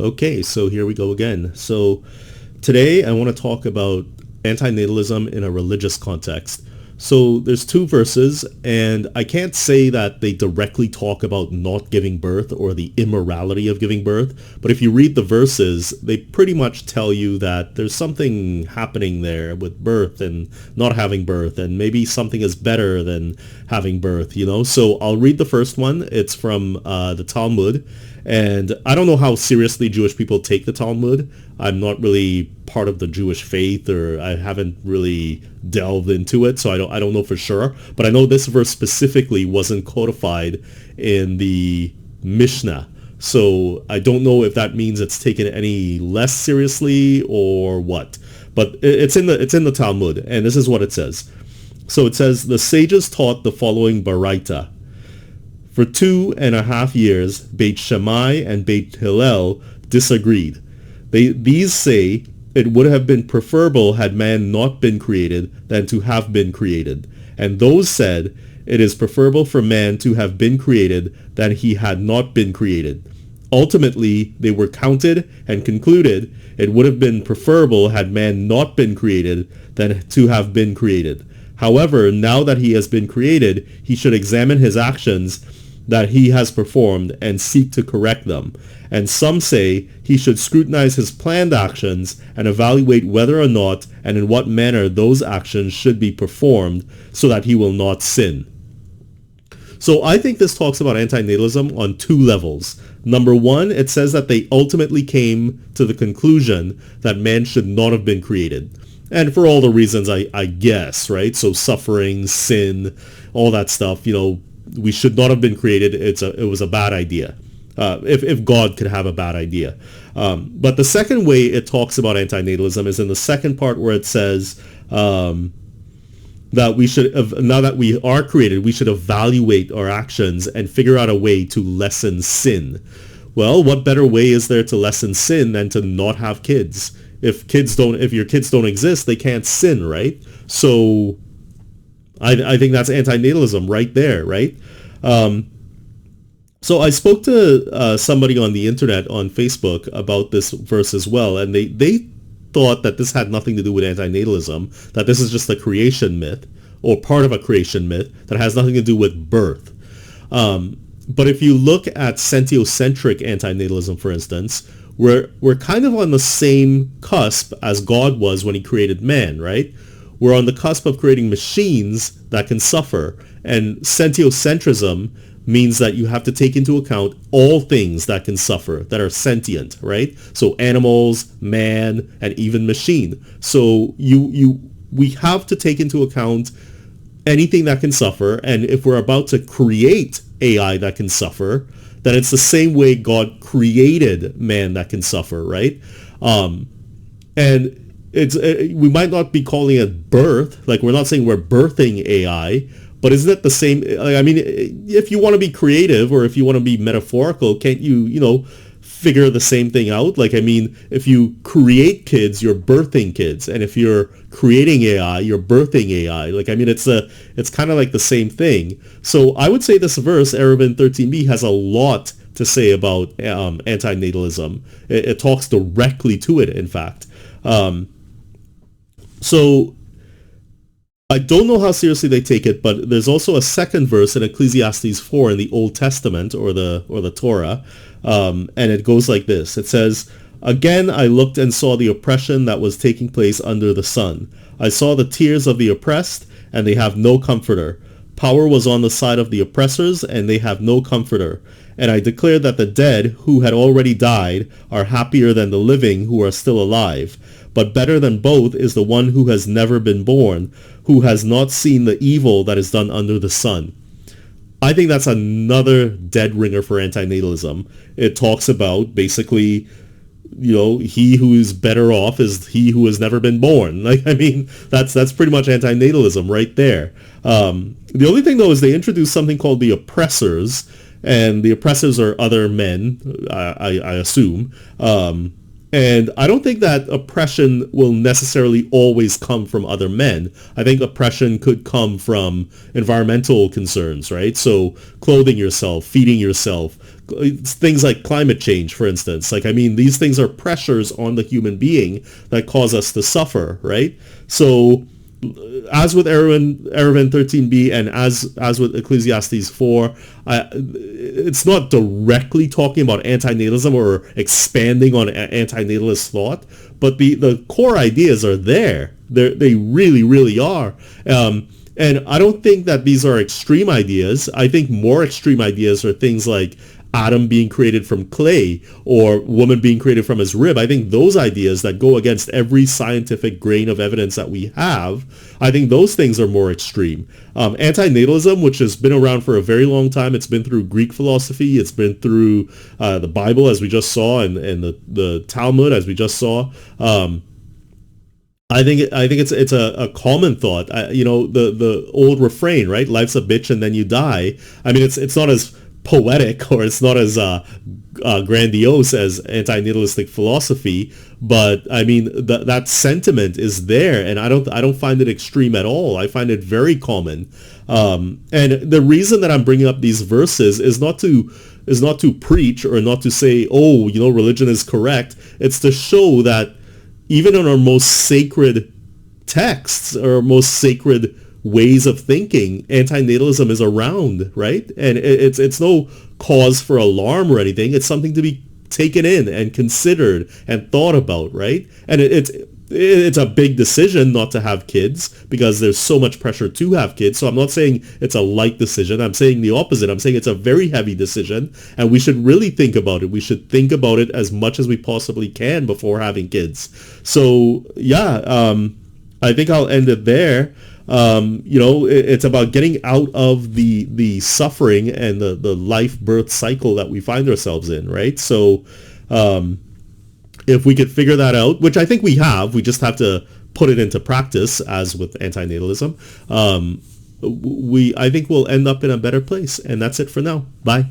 Okay, so here we go again. So today I want to talk about antinatalism in a religious context. So there's two verses, and I can't say that they directly talk about not giving birth or the immorality of giving birth, but if you read the verses, they pretty much tell you that there's something happening there with birth and not having birth, and maybe something is better than having birth, you know? So I'll read the first one. It's from the Talmud, and I don't know how seriously Jewish people take the Talmud. I'm not really part of the Jewish faith, or I haven't really delved into it, so I don't know for sure. But I know this verse specifically wasn't codified in the Mishnah. So I don't know if that means it's taken any less seriously or what. But it's in the Talmud, and this is what it says. So it says, the sages taught the following baraita. For 2.5 years, Beit Shammai and Beit Hillel disagreed. These say it would have been preferable had man not been created than to have been created. And those said it is preferable for man to have been created than he had not been created. Ultimately, they were counted and concluded it would have been preferable had man not been created than to have been created. However, now that he has been created, he should examine his actions that he has performed and seek to correct them. And some say he should scrutinize his planned actions and evaluate whether or not and in what manner those actions should be performed so that he will not sin. So I think this talks about antinatalism on two levels. Number one, it says that they ultimately came to the conclusion that man should not have been created. And for all the reasons I guess, right? So suffering, sin, all that stuff, you know, we should not have been created. It was a bad idea. If God could have a bad idea. But the second way it talks about antinatalism is in the second part where it says that we should, now that we are created, we should evaluate our actions and figure out a way to lessen sin. Well, what better way is there to lessen sin than to not have kids? If your kids don't exist, they can't sin, right? So I think that's antinatalism right there, right? So I spoke to somebody on the internet on Facebook about this verse as well, and they thought that this had nothing to do with antinatalism, that this is just a creation myth, or part of a creation myth, that has nothing to do with birth. But if you look at sentiocentric antinatalism, for instance, we're kind of on the same cusp as God was when he created man, right? We're on the cusp of creating machines that can suffer. And sentiocentrism means that you have to take into account all things that can suffer, that are sentient, right? So animals, man, and even machine. So we have to take into account anything that can suffer. And if we're about to create AI that can suffer, then it's the same way God created man that can suffer, right? And we might not be calling it birth, like we're not saying we're birthing AI, but isn't it the same? I mean, if you want to be creative or if you want to be metaphorical, can't you figure the same thing out? Like, I mean, if you create kids, you're birthing kids, and if you're creating AI, you're birthing AI. Like, I mean, it's kind of like the same thing. So I would say this verse, Spiralvent 13b, has a lot to say about antinatalism. It talks directly to it, in fact. So I don't know how seriously they take it, but there's also a second verse in Ecclesiastes 4 in the Old Testament or the Torah, and it goes like this. It says, "Again I looked and saw the oppression that was taking place under the sun. I saw the tears of the oppressed, and they have no comforter. Power was on the side of the oppressors, and they have no comforter. And I declared that the dead who had already died are happier than the living who are still alive. But better than both is the one who has never been born, who has not seen the evil that is done under the sun." I think that's another dead ringer for antinatalism. It talks about basically, he who is better off is he who has never been born. Like, I mean, that's pretty much antinatalism right there. The only thing though is they introduce something called the oppressors, and the oppressors are other men, I assume. And I don't think that oppression will necessarily always come from other men. I think oppression could come from environmental concerns, right? So clothing yourself, feeding yourself, things like climate change, for instance. Like, I mean, these things are pressures on the human being that cause us to suffer, right? So as with Erevin 13b and as with Ecclesiastes 4, it's not directly talking about antinatalism or expanding on antinatalist thought, but the core ideas are there. They really, really are. And I don't think that these are extreme ideas. I think more extreme ideas are things like Adam being created from clay or woman being created from his rib. I think those ideas that go against every scientific grain of evidence that we have, I think those things are more extreme. Antinatalism, which has been around for a very long time, it's been through Greek philosophy, it's been through the Bible, as we just saw, and the Talmud, as we just saw. I think it's a common thought. The old refrain, right? Life's a bitch and then you die. I mean, it's not as poetic or it's not as grandiose as antinatalistic philosophy, but I mean that sentiment is there, and I don't find it extreme at all. I find it very common. And the reason that I'm bringing up these verses is not to preach or not to say, oh, religion is correct. It's to show that even in our most sacred texts or most sacred ways of thinking, antinatalism is around, right? And it's no cause for alarm or anything. It's something to be taken in and considered and thought about, right? And it's a big decision not to have kids because there's so much pressure to have kids. So I'm not saying it's a light decision. I'm saying the opposite. I'm saying it's a very heavy decision, and we should really think about it. We should think about it as much as we possibly can before having kids. So yeah, I think I'll end it there. It's about getting out of the suffering and the life birth cycle that we find ourselves in, right? So if we could figure that out, which I think we just have to put it into practice, as with antinatalism, I think we'll end up in a better place. And that's it for now. Bye.